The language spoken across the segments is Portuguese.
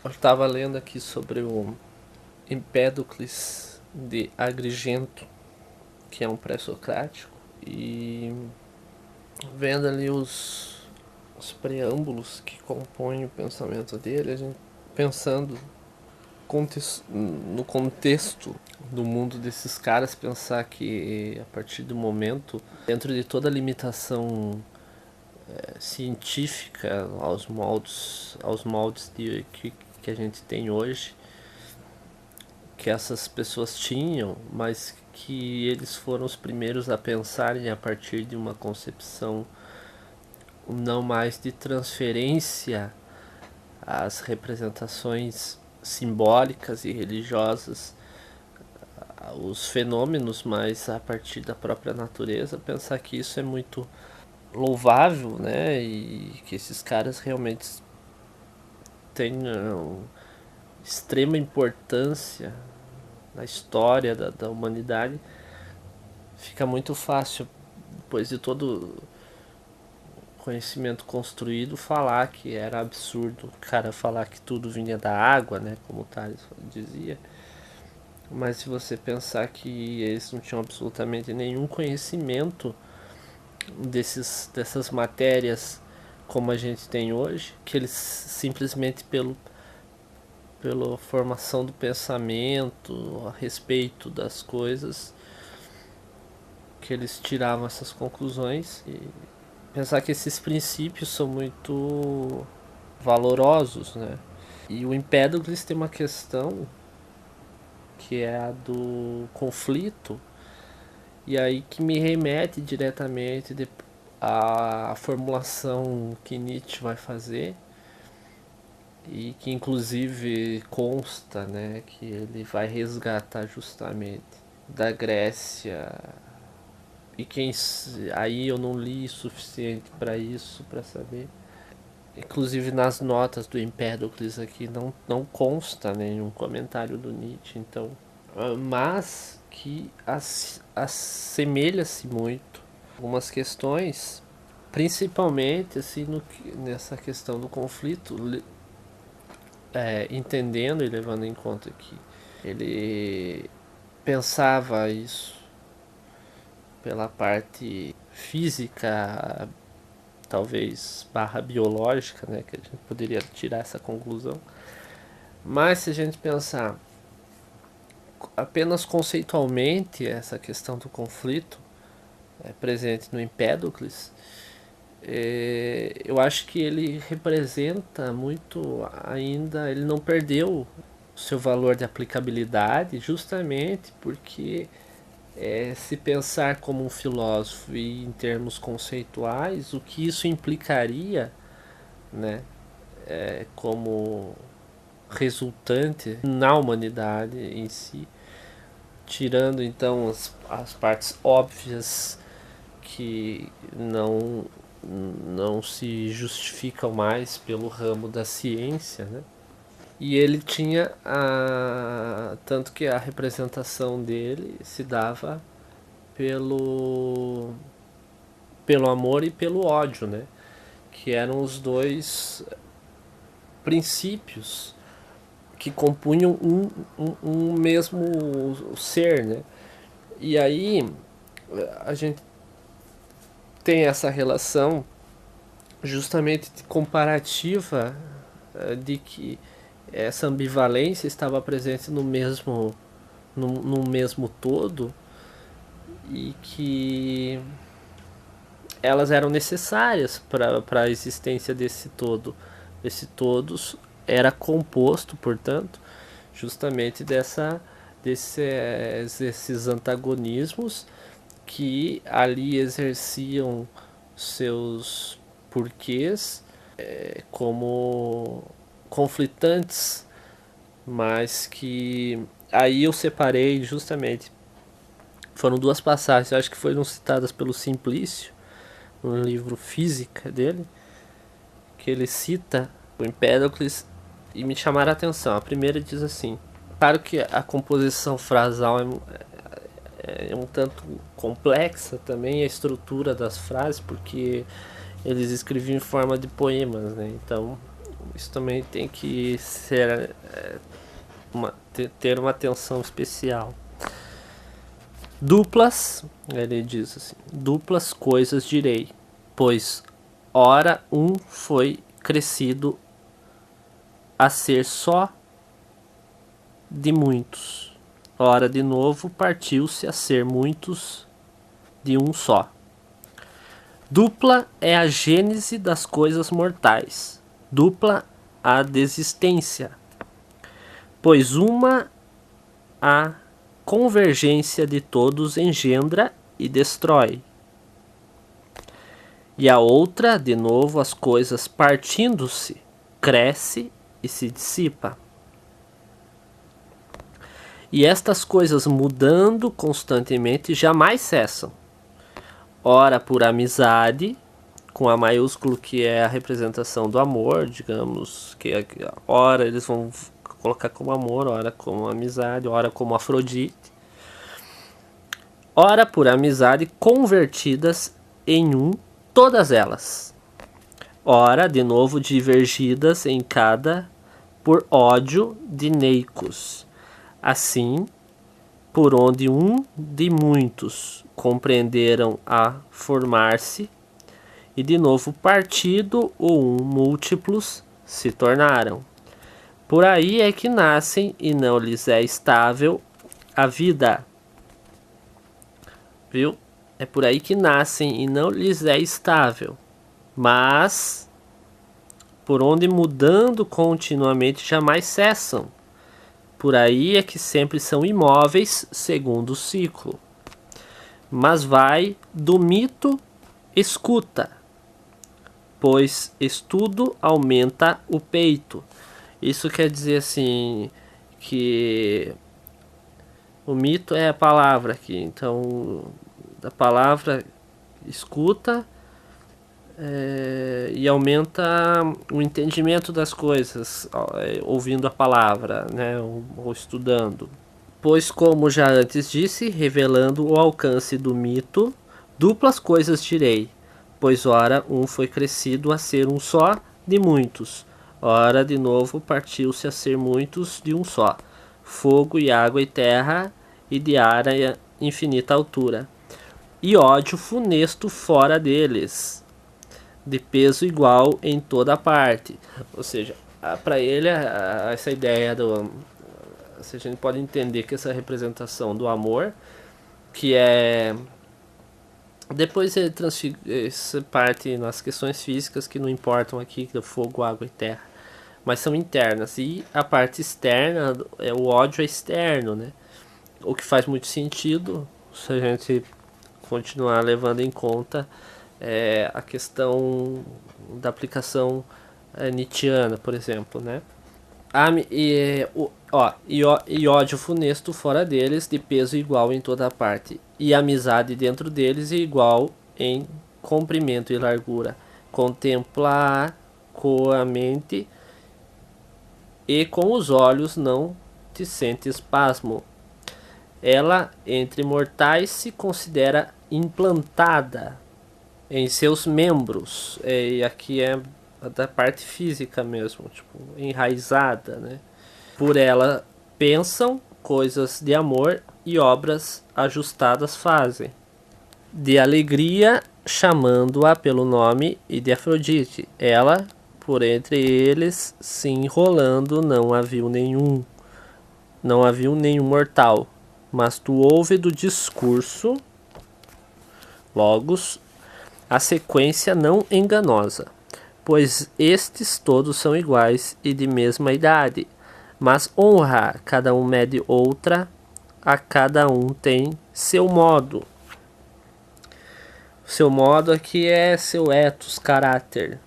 Eu estava lendo aqui sobre o Empédocles de Agrigento, que é um pré-socrático, e vendo ali os preâmbulos que compõem o pensamento dele, a gente pensando no contexto do mundo desses caras, pensar que a partir do momento, dentro de toda a limitação científica aos moldes que a gente tem hoje, que essas pessoas tinham, mas que eles foram os primeiros a pensarem a partir de uma concepção não mais de transferência às representações simbólicas e religiosas, os fenômenos, mas a partir da própria natureza, pensar que isso é muito louvável, né? E que esses caras realmente tenham extrema importância na história da humanidade. Fica muito fácil, depois de todo conhecimento construído, falar que era absurdo o cara falar que tudo vinha da água, né, como o Tales dizia. Mas se você pensar que eles não tinham absolutamente nenhum conhecimento dessas matérias como a gente tem hoje, que eles simplesmente pela formação do pensamento a respeito das coisas, que eles tiravam essas conclusões. E pensar que esses princípios são muito valorosos, né? E o Empédocles tem uma questão que é a do conflito, e aí que me remete diretamente à formulação que Nietzsche vai fazer, e que inclusive consta, né, que ele vai resgatar justamente da Grécia. E quem aí eu não li o suficiente para isso, para saber. Inclusive nas notas do Empédocles aqui não consta nenhum comentário do Nietzsche, então, mas que assemelha-se muito algumas questões, principalmente assim nessa questão do conflito, entendendo e levando em conta que ele pensava isso pela parte física, talvez barra biológica, né, que a gente poderia tirar essa conclusão. Mas se a gente pensar apenas conceitualmente, essa questão do conflito é presente no Empédocles, eu acho que ele representa muito ainda, ele não perdeu o seu valor de aplicabilidade, justamente porque se pensar como um filósofo e em termos conceituais, o que isso implicaria, né, como resultante na humanidade em si, tirando então as partes óbvias que não se justificam mais pelo ramo da ciência, né? E ele tinha tanto que a representação dele se dava pelo pelo amor e pelo ódio, né? Que eram os dois princípios que compunham um mesmo ser, né? E aí a gente tem essa relação justamente comparativa, de que essa ambivalência estava presente no mesmo todo, e que elas eram necessárias para a existência desse todo. Esse todos era composto, portanto, justamente desses antagonismos que ali exerciam seus porquês como conflitantes, mas que aí eu separei justamente. Foram duas passagens, acho que foram citadas pelo Simplício, no livro Física dele, que ele cita o Empédocles e me chamaram a atenção. A primeira diz assim: claro que a composição frasal é um tanto complexa também, a estrutura das frases, porque eles escreviam em forma de poemas, né? Então Isso também tem que ser ter uma atenção especial. Duplas, ele diz assim, duplas coisas direi, pois ora um foi crescido a ser só de muitos, ora de novo partiu-se a ser muitos de um só. Dupla é a gênese das coisas mortais, dupla a desistência, pois uma a convergência de todos engendra e destrói, e a outra, de novo, as coisas partindo-se, cresce e se dissipa. E estas coisas mudando constantemente jamais cessam. Ora por amizade, com A maiúsculo, que é a representação do amor, digamos, que ora eles vão colocar como amor, ora como amizade, ora como Afrodite. Ora por amizade convertidas em um, todas elas. Ora, de novo, divergidas em cada por ódio de neicos. Assim, por onde um de muitos compreenderam a formar-se, e de novo partido ou múltiplos se tornaram. Por aí é que nascem e não lhes é estável a vida. Viu? É por aí que nascem e não lhes é estável. Mas, por onde mudando continuamente jamais cessam. Por aí é que sempre são imóveis segundo o ciclo. Mas vai do mito, escuta, pois estudo aumenta o peito. Isso quer dizer assim, que o mito é a palavra aqui. Então, a palavra escuta e aumenta o entendimento das coisas, ouvindo a palavra, né, ou estudando. Pois, como já antes disse, revelando o alcance do mito, duplas coisas direi, pois ora um foi crescido a ser um só de muitos, ora de novo partiu-se a ser muitos de um só, fogo e água e terra, e de ar a infinita altura, e ódio funesto fora deles, de peso igual em toda parte. Ou seja, para ele essa ideia do... A gente pode entender que essa representação do amor, que é... Depois ele essa parte nas questões físicas que não importam aqui, do fogo, água e terra, mas são internas. E a parte externa, o ódio é externo, né? O que faz muito sentido se a gente continuar levando em conta a questão da aplicação nietzschiana, por exemplo, né? E ódio funesto fora deles, de peso igual em toda parte, e amizade dentro deles igual em comprimento e largura. Contemplar com a mente e com os olhos não te sentes pasmo. Ela, entre mortais, se considera implantada em seus membros, e aqui é da parte física mesmo, tipo, enraizada, né? Por ela pensam coisas de amor e obras ajustadas fazem. De alegria, chamando-a pelo nome, e de Afrodite. Ela, por entre eles, se enrolando, não a viu nenhum mortal. Mas tu ouve do discurso, logos, a sequência não enganosa, pois estes todos são iguais e de mesma idade, mas honra cada um mede outra, a cada um tem seu modo. Seu modo aqui é seu ethos, caráter,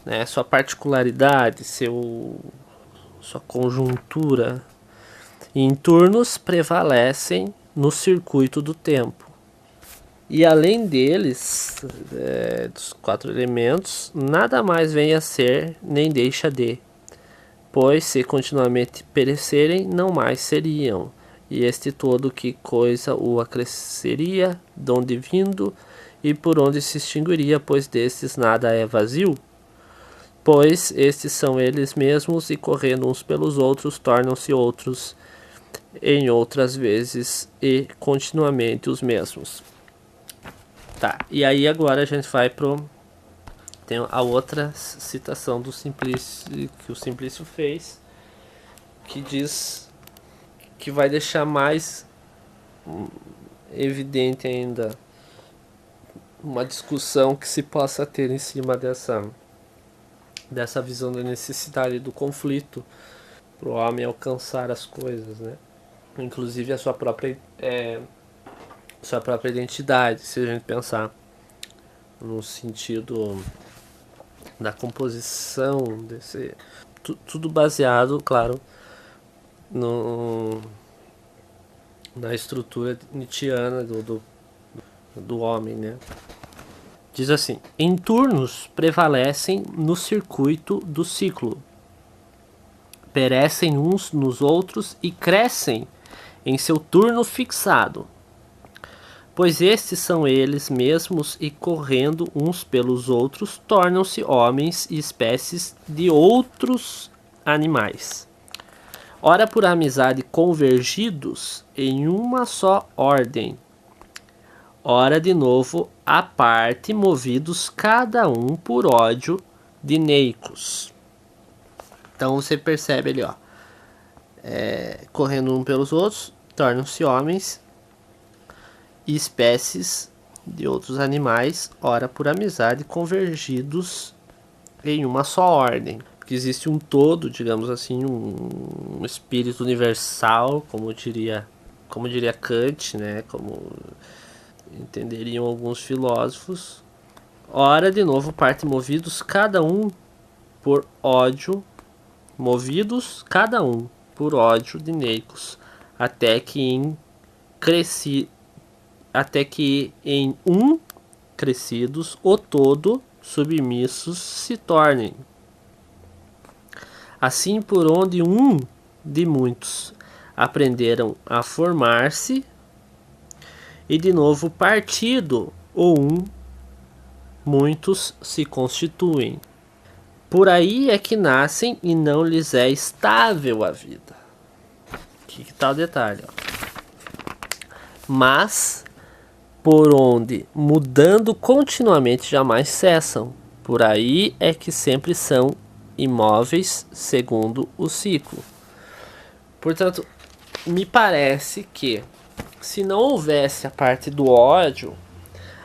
né? Sua particularidade, sua conjuntura. E em turnos prevalecem no circuito do tempo. E além deles, dos 4 elementos, nada mais vem a ser, nem deixa de. Pois se continuamente perecerem, não mais seriam. E este todo que coisa o acresceria, donde vindo, e por onde se extinguiria, pois destes nada é vazio. pois estes são eles mesmos e correndo uns pelos outros tornam-se outros em outras vezes e continuamente os mesmos. Tá, e aí agora a gente vai pro... Tem a outra citação do Simplício, que o Simplício fez, que diz que vai deixar mais evidente ainda uma discussão que se possa ter em cima dessa visão da necessidade do conflito para o homem alcançar as coisas, né? Inclusive a sua própria identidade, se a gente pensar no sentido da composição desse, tudo baseado, claro, na estrutura nietzschiana do homem, né? Diz assim: em turnos prevalecem no circuito do ciclo, perecem uns nos outros e crescem em seu turno fixado, pois estes são eles mesmos e correndo uns pelos outros tornam-se homens e espécies de outros animais. Ora por amizade convergidos em uma só ordem, ora de novo à parte movidos cada um por ódio de neicos. Então você percebe ali, ó, correndo um pelos outros, tornam-se homens e espécies de outros animais, ora por amizade convergidos em uma só ordem. Porque existe um todo, digamos assim, um espírito universal, como diria Kant, né? Como entenderiam alguns filósofos. Ora, de novo, parte movidos cada um por ódio, movidos cada um por ódio de neicos, até que em um crescidos o todo submissos se tornem. Assim por onde um de muitos aprenderam a formar-se, e de novo partido ou muitos se constituem. Por aí é que nascem e não lhes é estável a vida. Que tal detalhe? Ó. Mas por onde, mudando continuamente, jamais cessam. Por aí é que sempre são imóveis segundo o ciclo. Portanto, me parece que se não houvesse a parte do ódio,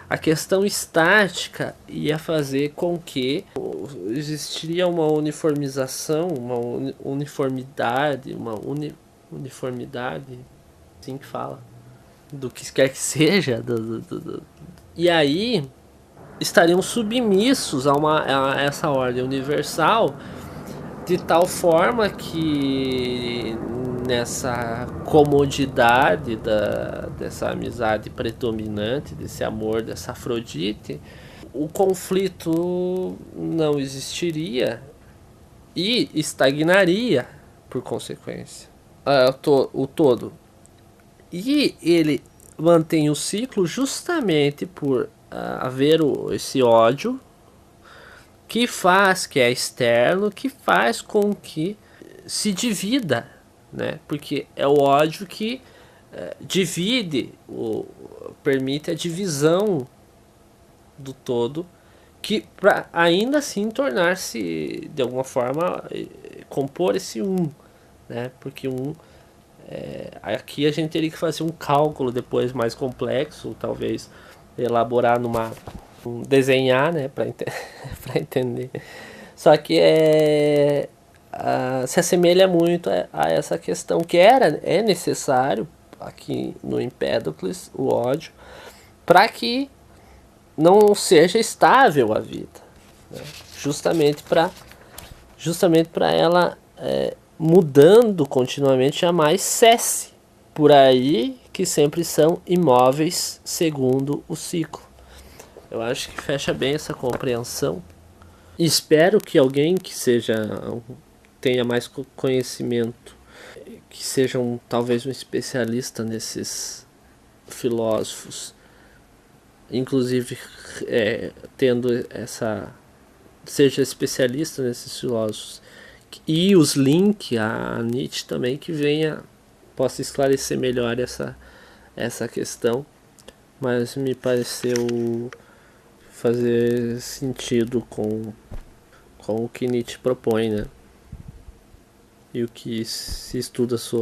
a questão estática ia fazer com que existiria uma uniformização, uma uniformidade, uniformidade, assim que fala, do que quer que seja, e aí estariam submissos a essa ordem universal, de tal forma que nessa comodidade dessa amizade predominante, desse amor, dessa Afrodite, o conflito não existiria e estagnaria por consequência. O todo. E ele mantém o ciclo justamente por haver esse ódio que é externo, que faz com que se divida, né? Porque é o ódio que divide, permite a divisão do todo, que para ainda assim tornar-se, de alguma forma, compor esse né? Porque aqui a gente teria que fazer um cálculo depois mais complexo, talvez elaborar desenhar, né, para entender. Só que se assemelha muito a essa questão que é necessário aqui no Empédocles, o ódio, para que não seja estável a vida, né? Justamente para ela mudando continuamente, jamais cesse. Por aí que sempre são imóveis segundo o ciclo. Eu acho que fecha bem essa compreensão. Espero que alguém que tenha mais conhecimento, que seja talvez um especialista nesses filósofos, inclusive tendo essa seja especialista nesses filósofos. E os links, a Nietzsche também, que venha, possa esclarecer melhor essa questão. Mas me pareceu fazer sentido com o que Nietzsche propõe, né? E o que se estuda sobre.